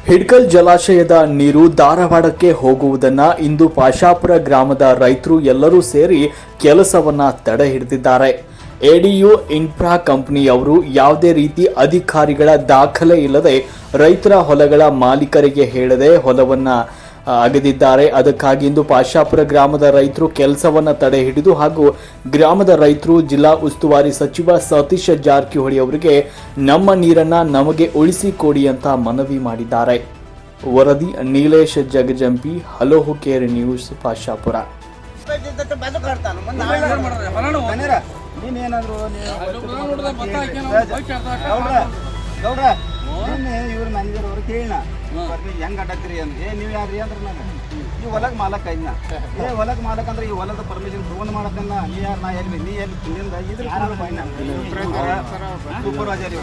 ಹಿಡ್ಕಲ್ ಜಲಾಶಯದ ನೀರು ಧಾರವಾಡಕ್ಕೆ ಹೋಗುವುದನ್ನ ಇಂದು ಪಾಶಾಪುರ ಗ್ರಾಮದ ರೈತರು ಎಲ್ಲರೂ ಸೇರಿ ಕೆಲಸವನ್ನ ತಡೆ ಹಿಡಿದಿದ್ದಾರೆ. ಎಡಿಯು ಇನ್ಫ್ರಾ ಕಂಪನಿಯವರು ಯಾವುದೇ ರೀತಿ ಅಧಿಕಾರಿಗಳ ದಾಖಲೆ ಇಲ್ಲದೆ ರೈತರ ಹೊಲಗಳ ಮಾಲೀಕರಿಗೆ ಹೇಳದೆ ಹೊಲವನ್ನ ಅಗೆದಿದ್ದಾರೆ. ಅದಕ್ಕಾಗಿ ಇಂದು ಪಾಶಾಪುರ ಗ್ರಾಮದ ರೈತರು ಕೆಲಸವನ್ನ ತಡೆ ಹಿಡಿದು ಹಾಗೂ ಗ್ರಾಮದ ರೈತರು ಜಿಲ್ಲಾ ಉಸ್ತುವಾರಿ ಸಚಿವ ಸತೀಶ ಜಾರಕಿಹೊಳಿ ಅವರಿಗೆ ನಮ್ಮ ನೀರನ್ನ ನಮಗೆ ಉಳಿಸಿಕೊಡಿ ಅಂತ ಮನವಿ ಮಾಡಿದ್ದಾರೆ. ವರದಿ Nilesh Jagajampi, hello care news, Pashapura. ಇವ್ರ ಮ್ಯಾನೇಜರ್ ಅವ್ರು ಕೇಳಿನ ಹೆಂಗ್ ಅಡ್ಡಾಕ್ತಿರಿ ಅಂದ್ರೆ ನೀವು ಯಾರ್ರಿ ಅಂದ್ರೆ ನಾನು ಈ ಹೊಲಕ್ ಮಾಲಕ್ ಐದ್ನ ಹೊಲಕ್ ಮಾಲಕ್ ಅಂದ್ರೆ ಈ ಹೊಲದ ಪರ್ಮಿಷನ್ ತಗೊಂಡ್ ಮಾಡತ್ತನ್ನ ನೀ ಯಾರು ನಾ ಎಲ್ಲಿ ನೀ ಎಲ್ಲಿ ತಿಂದಿಂದ ಇದ್ರ ಸೂಪರ್ವೈಸರ್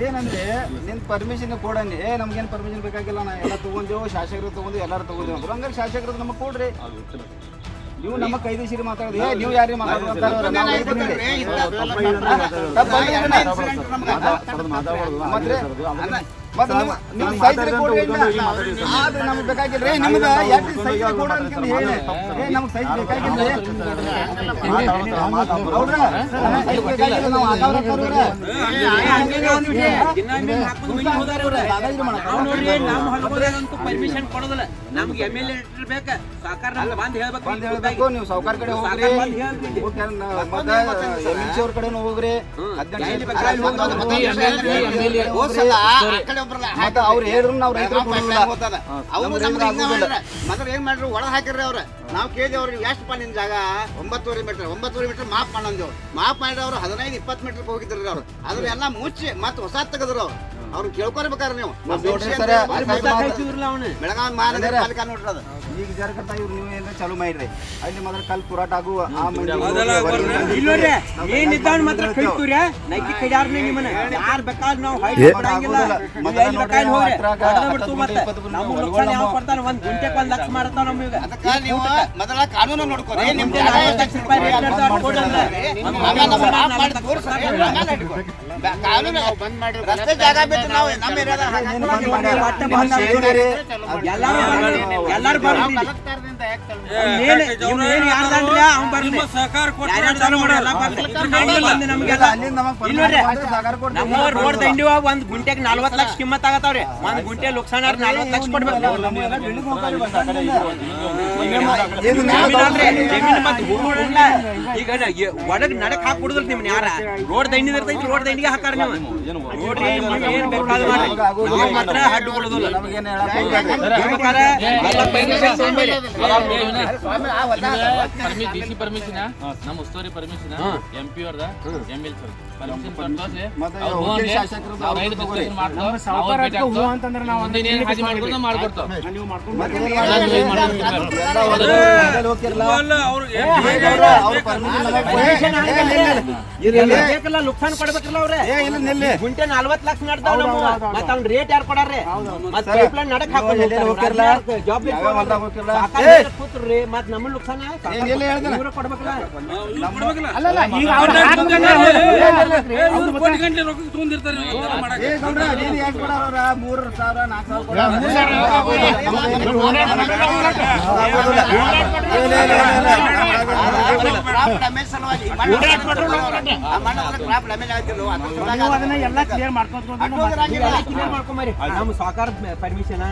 ಏನಂದ್ರೆ ನಿನ್ ಪರ್ಮಿಷನ್ ಕೊಡಂడి ನಮ್ಗೇನು ಪರ್ಮಿಷನ್ ಬೇಕಾಗಿಲ್ಲ ನಾ ಎಲ್ಲ ತಗೊಂಡೇವು, ಶಾಸಕರು ತಗೊಂಡು ಎಲ್ಲರೂ ತಗೊಂಡೇವು ಅಂದ್ರು. ಹಂಗಾರೆ ಶಾಸಕರು ನಮಗೆ ಕೊಡ್ರಿ, ನೀವು ನಮ್ಮ ಕೈದೇಶಿರಿ ಮಾತಾಡೋದು ನೀವು ಯಾರಿಗೆ ನಮ್ಗೆ ಬೇಕಾಗಿಲ್ರಿ, ನಿಮ್ದು ಯಾಕೆ ಸೈಜ್ ಕೊಡ ಅಂತ ಹೇಳಿ ನಮ್ಗೆ ಸೈಜ್ ಬೇಕಾಗಿಲ್ರಿ. ನೀವು ಸಾವುಕಾರ ಕಡೆ ಹೋಗ್ರಿ, ಅವ್ರ ಕಡೆ ಹೋಗ್ರಿ, ಅವ್ರು ಹೇಳಿದ್ರು ನಾವು ರೈತರು ಮೊದಲು ಏನ್ ಮಾಡ್ರಿ ಒಳಗೆ ಹಾಕಿರ್ರಿ ಅವ್ರ. ನಾವು ಕೇಳಿದೆ ಅವ್ರಿಗೆ ಎಷ್ಟು ಪಾ ನಿನ್ ಜಾಗ 9.5 ಮೀಟರ್ ಮಾಪ್ ಮಾಡಂದೇವ್. ಮಾಪ್ ಮಾಡಿ ಅವ್ರು 15-20 ಮೀಟರ್ ಹೋಗಿದ್ರಿ ಅವ್ರು. ಅದ್ರ ಎಲ್ಲ ಮುಚ್ಚಿ ಮತ್ತೆ ಹೊಸ ತೆಗದ್ರು ಅವ್ರು ಕೇಳ್ಕೊರ್ಬೇಕಾರೆ ನೀವು ಬೆಳಗಾವಿ ಮಹಾನಗರ ಪಾಲಿಕೆ ನೋಡ್ರಿ. ಅದು ಈಗ ಜರಕತ್ತ ಇವ್ರು ನೀವು ಏನ್ರ ಚಾಲು ಮಾಡ್ರಿ, ಅಲ್ಲಿ ಮೊದಲ ಕಲ್ ಪುರಾಟ ಆಗುವ ಮೊದಲ ಕಾನೂನು ನೋಡ್ಕೊರಿ. ಕಾನೂನು ಬಂದ್ ಮಾಡಿ ರಸ್ತೆ ಜಾಗ ಬಿಟ್ಟು ನಾವು ನಮ್ಮ ರೋಡ್ ದಂಡಿ ಒಂದ್ ಗುಂಟೆಗೆ 40 ಲಕ್ಷ ಕಿಮ್ಮತ್ ಆಗತ್ತವ್ರಿ. ಒಂದ್ ಗುಂಟೆ ಲುಕ್ಸಾನ 40 ಲಕ್ಷ ಕೊಡ್ಬೇಕು. ಈಗ ಒಳಗ್ ನಡಕ್ ಹಾಕ್ಬಿಡುದ್ರಿ ನಿಮ್ನ ಯಾರ ರೋಡ್ ದಂಡಿ ಇರ್ತೈತಿ, ರೋಡ್ ದಂಡಿಗೆ ಹಾಕಾರ ನೀವು ನೋಡ್ರಿ. ಏನ್ ಬೇಕಾದ ನಾವು ಮಾತ್ರ ಹಡ್ಡು ಕೊಡುದಿಲ್ಲ. ಡಿಸಿ ಪರ್ಮಿಷನ್, ನಮ್ಮ ಉಸ್ತುವಾರಿ ಪರ್ಮಿಷನ್, MP ಅವ್ರದ ML ಸರ್ ಪರ್ಮಿಷನ್ ಲುಕ್ಸಾನ್ ಕೊಡ್ಬೇಕಲ್ಲ ಅವ್ರೆ. ಗುಂಟೆ 40 ಲಕ್ಷ ನಡ್ತಾವ. ಮತ್ತ ಅವ್ನ ರೇಟ್ ಯಾರು ಕೊಡ್ರಿ? ಮತ್ ಪೈಪ್ ಲೈನ್ ನಡಕ್ ಹಾಕೊಂಡ್ರಿ ಮತ್ ನಮ್ಮ ಲುಕ್ಸಾನ ಕೊಡ್ಬೇಕಲ್ಲ. ಎಲ್ಲ ಕ್ಲಿಯರ್ ಮಾಡ್ಕೊಂಬರಿ. ನಮ್ಮ ಸಾಕಾರ ಪರ್ಮಿಷನ್,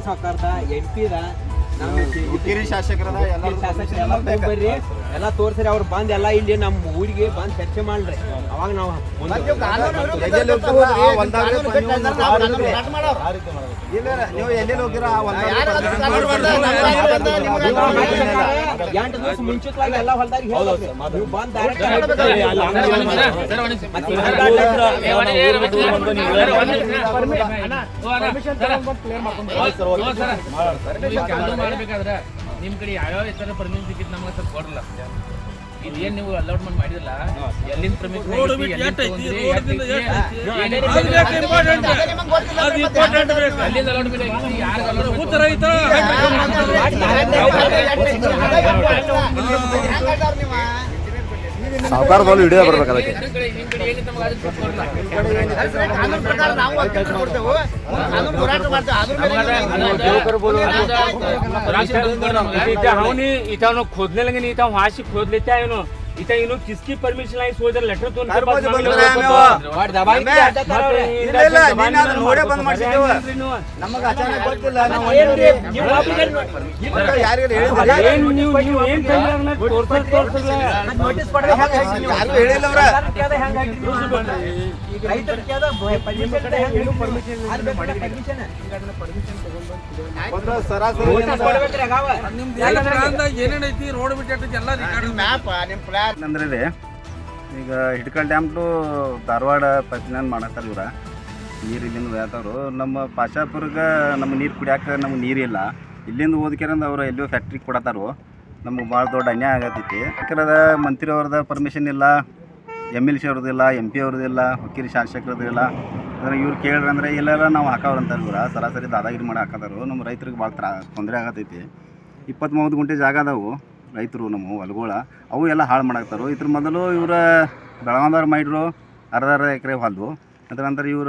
ಸಾಕಾರದ MP ಶಾಸಕರದ ಬರ್ರಿ, ಎಲ್ಲ ತೋರ್ಸ್ರಿ. ಅವ್ರು ಬಂದ್ ಎಲ್ಲ ಇಲ್ಲಿ ನಮ್ಮ ಊರಿಗೆ ಬಂದ್ ಚರ್ಚೆ ಮಾಡ್ರಿ. ಅವಾಗ ನಾವು ನೀವು ಎಲ್ಲೆಲ್ಲಿ ಹೋಗಿರ 8 ದಿವಸ ಮುಂಚಿತವಾಗಿ ಎಲ್ಲ ಹೊಲ್ದಾಗ ಬಂದ್ ಮಾಡ್ಬೇಕಾದ್ರೆ ನಿಮ್ ಕಡೆ ಯಾವ್ಯಾವ ತರ ಪರ್ಮಿಷನ್ ಸಿಕ್ಕಿತ್ತು ನಮ್ಗೆ ಸ್ವಲ್ಪ ಕೊಡ್ರಲ್ಲ. ಇದೇನ್ ನೀವು ಅಲೌಟ್ಮೆಂಟ್ ಮಾಡಿರಲ್ಲ, ಎಲ್ಲಿಂದ ಪರ್ಮಿಷನ್ ಸಾವುಕಾರ ಬಂದು ಹಿಡಿದ ಬರ್ಬೇಕು ಅದಕ್ಕೆ. ನಿಮ್ ಕಡೆ ಏನಿದೆ ನಮ್ಗೆ ಅದಕ್ಕೆ ಸ್ವಲ್ಪ ಕೊಡ್ಲ. ಕಾನೂನು ಪ್ರಕಾರ ನಾವು ಕೆಲಸ ಕೊಡ್ತೇವೆ, ಕಾನೂನು ಹೋರಾಟ ಮಾಡ್ತೇವೆ. ಅದ್ರ ಮೇಲೆ इथं खोदने लगे नहीं इथं वहाँ से खोद लेते हैं इथं इनो किसकी परमिशन आई सोच लेटर तो उनके पास ನೋಡೇ ಬಂದ್ ಮಾಡಿಸಿದ್ದೇವೆ. ನಮಗೆ ಅಚಾನಕ್ ಗೊತ್ತಿಲ್ಲ, ನಾವು ಯಾರಿಗಾರು ಯಾರಿಗೂ ಹೇಳಿಲ್ಲ ಅವ್ರ. ಒಂದು ಸರಾಸರಿ ಏನೇನೈತಿ ರೋಡ್ ಬಿಟ್ಟೈತಿ ಎಲ್ಲ ಮ್ಯಾಪ್ ನಿಮ್ಮ ಪ್ಲಾನ್ ಅಂದ್ರೆ ರೀ, ಈಗ Hidkal dam to Dharwad pipeline ಮಾಡತ್ತಾರ ಇವ್ರ. ನೀರು ಇಲ್ಲಿಂದ ವ್ಯಾತವ್ರು ನಮ್ಮ ಪಾಶಾಪುರ್ಗೆ ನಮ್ಮ ನೀರು ಕುಡಿಯಾಕ ನಮ್ಗೆ ನೀರಿಲ್ಲ. ಇಲ್ಲಿಂದ ಓದ್ಕ್ಯಾರಂದು ಅವ್ರು ಎಲ್ಲಿಯೋ ಫ್ಯಾಕ್ಟ್ರಿಗೆ ಕೊಡತ್ತಾರು. ನಮ್ಗೆ ಭಾಳ ದೊಡ್ಡ ಅನ್ಯಾಯ ಆಗತ್ತೈತಿ. ಯಾಕಂದ್ರೆ ಮಂತ್ರಿ ಅವ್ರದ್ದು ಪರ್ಮಿಷನ್ ಇಲ್ಲ, MLC ಅವ್ರದ್ದಿಲ್ಲ, MP ಅವ್ರದ್ದಿಲ್ಲ, ಹುಕ್ಕೇರಿ ಶಾಸಕರದಿಲ್ಲ. ಅಂದ್ರೆ ಇವ್ರು ಕೇಳ್ರಿ ಅಂದ್ರೆ ಇಲ್ಲೆಲ್ಲ ನಾವು ಹಾಕವ್ರಂತಾರೆ ಇವ್ರ. ಸರಾಸರಿ ದಾದಾಗಿರಿ ಮಾಡಿ ಹಾಕತ್ತಾರು. ನಮ್ಮ ರೈತರಿಗೆ ಭಾಳ ತೊಂದರೆ ಆಗತ್ತೈತಿ. 23 ಗುಂಟೆ ಜಾಗ ಅದಾವು ರೈತರು ನಮ್ಮ ಹೊಲಗಳ, ಅವು ಎಲ್ಲ ಹಾಳು ಮಾಡಾಕ್ತಾರು. ಇದ್ರ ಮೊದಲು ಇವ್ರ ಬೆಳಗಾವ್ದವ್ರು ಮಾಡಿದ್ರು ಅರ್ಧ ಎಕರೆ ಹೊಲದು. ಅದರ ನಂತರ ಇವ್ರ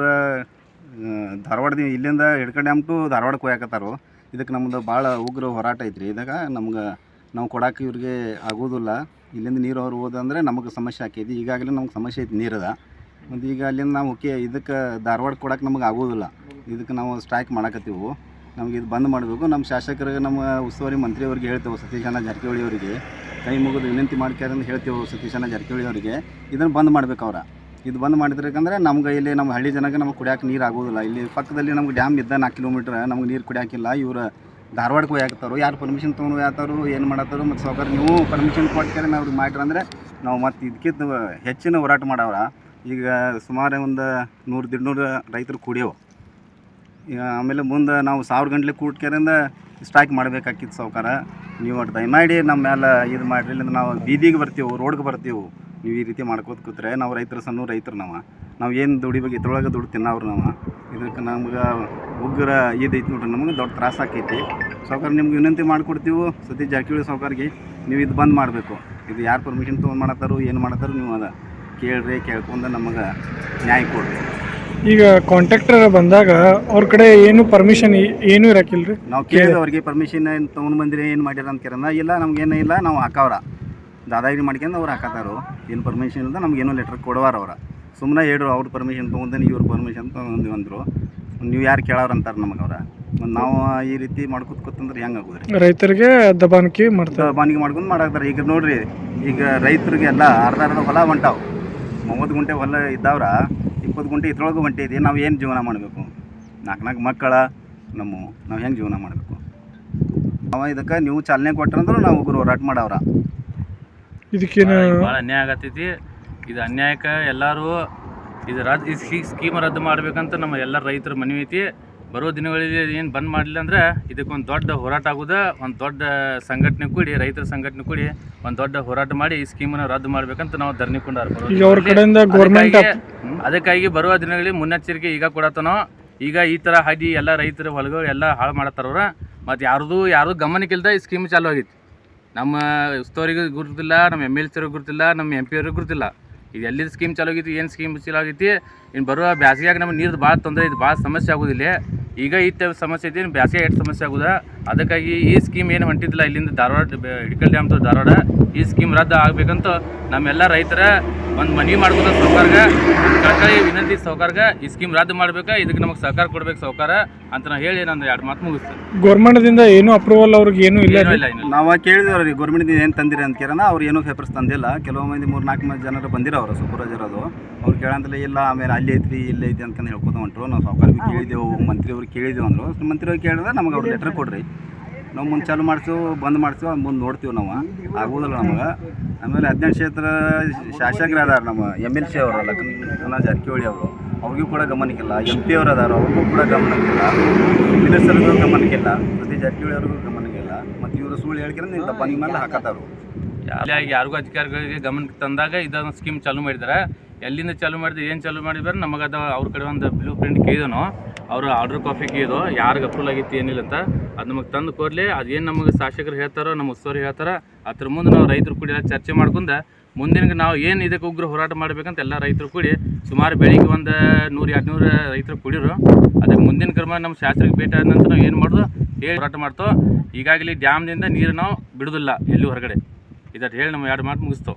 ಧಾರವಾಡ ಇಲ್ಲಿಂದ ಹಿಡ್ಕಲ್ ಡ್ಯಾಮ್ ಟು ಧಾರವಾಡಕ್ಕೆ ಹೋಯಾಕತ್ತಾರು. ಇದಕ್ಕೆ ನಮ್ಮದು ಭಾಳ ಉಗ್ರ ಹೋರಾಟ ಐತ್ರಿ. ಇದಾಗ ನಮ್ಗೆ ನಾವು ಕೊಡೋಕೆ ಇವ್ರಿಗೆ ಆಗೋದಿಲ್ಲ. ಇಲ್ಲಿಂದ ನೀರು ಅವ್ರು ಹೋದಂದ್ರೆ ನಮಗೆ ಸಮಸ್ಯೆ ಆಕೈತಿ. ಈಗಾಗಲೇ ನಮ್ಗೆ ಸಮಸ್ಯೆ ಐತಿ ನೀರದ. ಮತ್ತು ಈಗ ಅಲ್ಲಿಂದ ನಾವು ಇದಕ್ಕೆ ಧಾರವಾಡ ಕೊಡೋಕೆ ನಮಗೆ ಆಗೋದಿಲ್ಲ. ಇದಕ್ಕೆ ನಾವು ಸ್ಟ್ರೈಕ್ ಮಾಡಕತ್ತೀವಿ. ನಮ್ಗೆ ಇದು ಬಂದ್ ಮಾಡಬೇಕು. ನಮ್ಮ ಶಾಸಕರಿಗೆ, ನಮ್ಮ ಉಸ್ತುವಾರಿ ಮಂತ್ರಿಯವ್ರಿಗೆ ಹೇಳ್ತೇವೆ, ಸತೀಶಣ್ಣ ಜಾರಕಿಹೊಳಿ ಅವರಿಗೆ ಕೈ ಮುಗಿದು ವಿನಂತಿ ಮಾಡ್ಕ್ಯಾರಂದು ಹೇಳ್ತೇವೆ. ಸತೀಶಣ್ಣ ಜಾರಕಿಹೊಳಿ ಅವರಿಗೆ ಇದನ್ನು ಬಂದ್ ಮಾಡ್ಬೇಕು ಅವ್ರ. ಇದು ಬಂದ್ ಮಾಡಿದ್ರಕಂದ್ರೆ ನಮ್ಗೆ ಇಲ್ಲಿ ನಮ್ಮ ಹಳ್ಳಿ ಜನಕ್ಕೆ ನಮ್ಗೆ ಕುಡಿಯೋಕೆ ನೀರು ಆಗೋದಿಲ್ಲ. ಇಲ್ಲಿ ಪಕ್ಕದಲ್ಲಿ ನಮ್ಗೆ ಡ್ಯಾಮ್ ಇದ್ದ 4 ಕಿಲೋಮೀಟ್ರ್ ನಮ್ಗೆ ನೀರು ಕುಡಿಯೋಕ್ಕಿಲ್ಲ. ಇವ್ರು ಧಾರವಾಡಕ್ಕೆ ಹೋಗ್ತಾರೋ, ಯಾರು ಪರ್ಮಿಷನ್ ತೊಗೊಂಡು ಹೋಗ್ತಾರೋ, ಏನು ಮಾಡತ್ತಾರೋ. ಮತ್ತು ಸಾವುಕಾರ ನೀವು ಪರ್ಮಿಷನ್ ಕೊಟ್ಟಾರೆ ಅವ್ರಿಗೆ ಮಾಡ್ರಿ ಅಂದರೆ ನಾವು ಮತ್ತು ಇದಕ್ಕಿಂತ ಹೆಚ್ಚಿನ ಹೋರಾಟ ಮಾಡವ್ರ. ಈಗ ಸುಮಾರು ಒಂದು 100-150 ರೈತರು ಕುಡಿಯವು. ಆಮೇಲೆ ಮುಂದೆ ನಾವು 1000 ಗಂಟಲೆ ಕೂಟ್ಕ್ಯಾರಿಂದ ಸ್ಟ್ರೈಕ್ ಮಾಡಬೇಕಾಗಿತ್ತು. ಸಾವುಕಾರ ನೀವು ಒಟ್ಟು ದಯಮಾಡಿ ನಮ್ಮ ಮೇಲೆ ಇದು ಮಾಡಿರಿ, ಇಲ್ಲಿಂದ ನಾವು ಬೀದಿಗೆ ಬರ್ತೀವಿ, ರೋಡ್ಗೆ ಬರ್ತೀವಿ. ನೀವು ಈ ರೀತಿ ಮಾಡ್ಕೋತ ಕೂತ್ರೆ ನಾವು ರೈತರು, ಸಣ್ಣ ರೈತರು ನಾವು ಏನು ದುಡಿಬೇಕು ಇದ್ರೊಳಗೆ ದುಡ್ಡು ತಿನ್ನವ್ರು ನಾವು. ಇದಕ್ಕೆ ನಮ್ಗೆ ಉಗ್ರ ಇದೈತಿ ನೋಡ್ರಿ, ನಮಗೆ ದೊಡ್ಡ ತ್ರಾಸ ಆಕೈತಿ. ಸಾವುಕಾರ ನಿಮ್ಗೆ ವಿನಂತಿ ಮಾಡಿಕೊಡ್ತೀವಿ, ಸತೀಶ್ ಜಾರಕಿಹೊಳಿ ಸಾವುಕಾರ್ಗೆ ನೀವು ಇದು ಬಂದ್ ಮಾಡಬೇಕು. ಇದು ಯಾರು ಪರ್ಮಿಷನ್ ತೊಗೊಂಡು ಮಾಡತ್ತಾರೋ, ಏನು ಮಾಡತ್ತಾರೋ ನೀವು ಅದ ಕೇಳ್ರಿ, ಕೇಳ್ಕೊಂಡು ನಮಗೆ ನ್ಯಾಯ ಕೊಡ್ರಿ. ಈಗ ಕಾಂಟ್ರಾಕ್ಟರ್ ಬಂದಾಗ ಅವ್ರ ಕಡೆ ಏನು ಪರ್ಮಿಷನ್ ಏನೂ ಇರಕ್ಕಿಲ್ಲ ರೀ. ನಾವು ಕೇಳಿದ ಅವ್ರಿಗೆ ಪರ್ಮಿಷನ್ ಏನು ತೊಗೊಂಡು ಬಂದಿರಿ, ಏನು ಮಾಡ್ಯಾರ ಅಂತ ಕೇರಂದ. ಇಲ್ಲ ನಮ್ಗೇನೂ ಇಲ್ಲ, ನಾವು ಹಾಕವ್ರ ದಾದಾಗಿರಿ ಮಾಡ್ಕೊಂಡು ಅವ್ರು ಹಾಕತ್ತಾರು. ಏನು ಪರ್ಮಿಷನ್ ಇಲ್ಲ, ನಮ್ಗೇನೋ ಲೆಟ್ರ್ ಕೊಡುವಾರ ಅವ್ರ. ಸುಮ್ಮನೆ ಹೇಳ್ರು ಅವ್ರ ಪರ್ಮಿಷನ್ ತೊಗೊಂಡು ಇವ್ರ ಪರ್ಮಿಷನ್ ತೊಗೊಂಡು ಅಂದರು. ನೀವು ಯಾರು ಕೇಳೋರು ಅಂತಾರೆ ನಮಗೆ ಅವ್ರ. ನಾವು ಈ ರೀತಿ ಮಾಡ್ಕೊತ ಕೂತಂದ್ರೆ ಹೆಂಗೆ ಆಗೋದ್ರಿ? ರೈತರಿಗೆ ದಬಾಣಿಕೆ ಮಾಡ್ತಾರೆ, ಬಾನಿಗೆ ಮಾಡ್ಕೊಂಡು ಮಾಡಾಕ್ತಾರೆ. ಈಗ ನೋಡ್ರಿ, ಈಗ ರೈತರಿಗೆಲ್ಲ ಅರ್ಧ ಹೊಲ ಹೊಂಟಾವು. 30 ಗುಂಟೆ ಹೊಲ ಇದ್ದವ್ರ 20 ಗುಂಟೆ ಇದ್ರೊಳಗೆ ಹೊಂಟೈತಿ. ನಾವು ಏನು ಜೀವನ ಮಾಡಬೇಕು? 4 ಮಕ್ಕಳ ನಾವು ಹೆಂಗೆ ಜೀವನ ಮಾಡಬೇಕು? ನಾವು ಇದಕ್ಕೆ ನೀವು ಚಾಲನೆ ಕೊಟ್ಟರಂದ್ರೆ ನಾವು ಉಗ್ರ ಹೋರಾಟ ಮಾಡವ್ರ. ಇದಕ್ಕೇನು ಭಾಳ ಅನ್ಯಾಯ ಆಗತ್ತೈತಿ. ಇದು ಅನ್ಯಾಯಕ್ಕೆ ಎಲ್ಲರೂ ಇದು ಸ್ಕೀಮ್ ರದ್ದು ಮಾಡ್ಬೇಕಂತ ನಮ್ಮ ಎಲ್ಲ ರೈತರ ಮನವಿ ಐತಿ. ಬರೋ ದಿನಗಳಲ್ಲಿ ಏನು ಬಂದ್ ಮಾಡಲಿಲ್ಲ ಅಂದ್ರೆ ಇದಕ್ಕೊಂದು ದೊಡ್ಡ ಹೋರಾಟ ಆಗೋದು. ಒಂದು ದೊಡ್ಡ ಸಂಘಟನೆ ಕೂಡಿ, ರೈತರ ಸಂಘಟನೆ ಕೂಡಿ ಒಂದು ದೊಡ್ಡ ಹೋರಾಟ ಮಾಡಿ ಈ ಸ್ಕೀಮನ್ನು ರದ್ದು ಮಾಡ್ಬೇಕಂತ ನಾವು ಧರಣಿ ಕೊಂಡಾರ. ಅದಕ್ಕಾಗಿ ಬರುವ ದಿನಗಳಲ್ಲಿ ಮುನ್ನೆಚ್ಚರಿಕೆ ಈಗ ಕೊಡತನೋ. ಈಗ ಈ ಥರ ಹಾದಿ ಎಲ್ಲ ರೈತರ ಹೊಲಗಳು ಎಲ್ಲ ಹಾಳು ಮಾಡತ್ತಾರವ್ರ. ಮತ್ತು ಯಾರ್ದು ಗಮನಕ್ಕಿಲ್ದ ಈ ಸ್ಕೀಮ್ ಚಾಲು ಆಗೈತಿ. ನಮ್ಮ ಉಸ್ತುವಾರಿಗೆ ಗುರುತಿಲ್ಲ, ನಮ್ಮ MLC ಅವ್ರಿಗೆ ಗುರುತಿಲ್ಲ, ನಮ್ಮ MP ಅವ್ರಿಗೆ ಗುರುತಿಲ್ಲ. ಇದು ಎಲ್ಲಿದ್ದು ಸ್ಕೀಮ್ ಚಾಲು ಆಗೈತಿ, ಏನು ಸ್ಕೀಮ್ ಚಾಲು ಆಗೈತಿ. ಇನ್ನು ಬರುವ ಬ್ಯಾಸಿಗೆಯಾಗ ನಮ್ಗೆ ನೀರು ಭಾಳ ತೊಂದರೆ ಐತಿ, ಭಾಳ ಸಮಸ್ಯೆ ಆಗೋದಿಲ್ಲ. ಈಗ ಇತ್ತ ಸಮಸ್ಯೆ ಐತಿ, ಇನ್ನು ಬ್ಯಾಸಿಗೆ ಎಷ್ಟು ಸಮಸ್ಯೆ ಆಗೋದ. ಅದಕ್ಕಾಗಿ ಈ ಸ್ಕೀಮ್ ಏನು ಹೊಂಟಿದ್ದಿಲ್ಲ ಇಲ್ಲಿಂದ ಧಾರವಾಡ ಹಿಡ್ಕಲ್ ಡ್ಯಾಮ್ ಟು ಧಾರವಾಡ, ಈ ಸ್ಕೀಮ್ ರದ್ದು ಆಗಬೇಕಂತ ನಮ್ಮೆಲ್ಲ ರೈತರ ಒಂದು ಮನವಿ ಮಾಡ್ಬೋದು. ಸಾವುಕಾರ್ಗೆ ಕಳಕಳಿ ವಿನಂತಿ, ಸಾವುಕಾರ್ಗೆ ಈ ಸ್ಕೀಮ್ ರದ್ದು ಮಾಡ್ಬೇಕು, ಇದಕ್ಕೆ ನಮಗೆ ಸಹಕಾರ ಕೊಡ್ಬೇಕು ಸಾವುಕಾರ ಅಂತ ನಾವು ಹೇಳಿ ನಾನು 2 ಮಾತು ಮುಗಿಸ್ತೇನೆ. ಗೌರ್ಮೆಂಟ್ದಿಂದ ಏನು ಅಪ್ರೂವಲ್ ಅವ್ರಿಗೆ ಏನೂ ಇಲ್ಲ. ನಾವು ಕೇಳಿದವ್ರಿ ಗೌರ್ಮೆಂಟ್ದಿಂದ ಏನು ತಂದಿರಿ ಅಂತ ಕೇಳೋಣ. ಅವ್ರು ಏನೂ ಪೇಪರ್ಸ್ ತಂದಿಲ್ಲ. ಕೆಲವು ಮಂದಿ 3-4 ಜನರು ಬಂದಿರೋರು ಸೂಪರ್ವೈಸರ್ ಅದು. ಅವ್ರು ಕೇಳಂತಲೇ ಇಲ್ಲ, ಆಮೇಲೆ ಅಲ್ಲಿ ಐತ್ರಿ ಇಲ್ಲಿ ಐತಿ ಅಂತಂದು ಹೇಳ್ಕೊತ ಹೊಂಟ್ರು. ನಾವು ಸಾವುಕಾರ್ಗೆ ಕೇಳಿದೆವು, ಮಂತ್ರಿಯವ್ರಿಗೆ ಕೇಳಿದೆವು ಅಂದರು. ಮಂತ್ರಿಯವ್ರಿಗೆ ಕೇಳಿದ್ರೆ ನಮಗೆ ಅವ್ರು ಲೆಟ್ರ್ ಕೊಡ್ರಿ, ನಾವು ಮುಂದೆ ಚಾಲು ಮಾಡ್ತೀವಿ, ಬಂದ್ ಮಾಡ್ತೀವಿ, ಮುಂದೆ ನೋಡ್ತೀವಿ. ನಾವು ಆಗೋದಿಲ್ಲ ನಮಗೆ. ಆಮೇಲೆ 18 ಕ್ಷೇತ್ರ ಶಾಸಕರು ಅದಾರ ನಮ್ಮ MLC ಅವರು, ಲಕ್ಷ್ಮಣ ಜಾರಕಿಹೊಳಿ ಅವರು, ಅವ್ರಿಗೂ ಕೂಡ ಗಮನಕ್ಕಿಲ್ಲ. MP ಅವರು ಅದಾರ, ಅವ್ರಿಗೂ ಕೂಡ ಗಮನಕ್ಕಿಲ್ಲ. ಮಿನಿಸ್ಟರ್ಗೂ ಗಮನಕ್ಕಿಲ್ಲ, ಸತೀಶ್ ಜಾರಕಿಹೊಳಿ ಅವ್ರಿಗೂ ಗಮನಕ್ಕಿಲ್ಲ. ಮತ್ತು ಇವರು ಸುಳ್ಳು ಹೇಳ್ಕೊಂಡು ನೀವು ದಬ್ಬಾನಿ ಮೇಲೆ ಹಾಕತ್ತಾರು. ಯಾರಿಗೂ ಅಧಿಕಾರಿಗಳಿಗೆ ಗಮನಕ್ಕೆ ತಂದಾಗ ಇದೊಂದು ಸ್ಕೀಮ್ ಚಾಲೂ ಮಾಡಿದ್ದಾರೆ. ಎಲ್ಲಿಂದ ಚಾಲೂ ಮಾಡಿದ್ರೆ ಏನು ಚಾಲೂ ಮಾಡಿದಾರೆ ನಮಗೆ ಅದು ಅವ್ರ ಕಡೆ ಒಂದು ಬ್ಲೂ ಪ್ರಿಂಟ್ ಕೇಳಿದನೋ, ಅವರು ಆರ್ಡ್ರ್ ಕಾಪಿ ಕೇಳಿದೋ, ಯಾರಿಗೆ ಅಪ್ರೂವಲ್ ಆಗಿತ್ತು ಏನಿಲ್ಲ ಅಂತ ಅದು ನಮಗೆ ತಂದು ಕೊಡಲಿ. ಅದೇನು ನಮಗೆ ಶಾಸಕರು ಹೇಳ್ತಾರೋ, ನಮ್ಮ ಉಸ್ತುವಾರಿ ಹೇಳ್ತಾರೋ, ಅದ್ರ ಮುಂದೆ ನಾವು ರೈತರು ಕೂಡ ಚರ್ಚೆ ಮಾಡ್ಕೊಂಡು ಮುಂದಿನ ನಾವು ಏನು ಇದಕ್ಕೆ ಉಗ್ರ ಹೋರಾಟ ಮಾಡಬೇಕಂತ ಎಲ್ಲ ರೈತರು ಕೂಡಿ ಸುಮಾರು ಬೆಳಿಗ್ಗೆ ಒಂದು 100-200 ರೈತರು ಕೂಡಿರು. ಅದಕ್ಕೆ ಮುಂದಿನ ಕ್ರಮ ನಮ್ಮ ಶಾಸ್ತ್ರಕ್ಕೆ ಭೇಟಿ ಆದ ನಂತರ ನಾವು ಏನು ಮಾಡೋದು ಹೇಳಿ ಹೋರಾಟ ಮಾಡ್ತೋ. ಈಗಾಗಲೇ ಡ್ಯಾಮ್ನಿಂದ ನೀರು ನಾವು ಬಿಡೋದಿಲ್ಲ ಎಲ್ಲಿ ಹೊರಗಡೆ. ಇದಟ್ಟು ಹೇಳಿ ನಮ್ಮ 2 ಮಾತು ಮುಗಿಸ್ತೋ.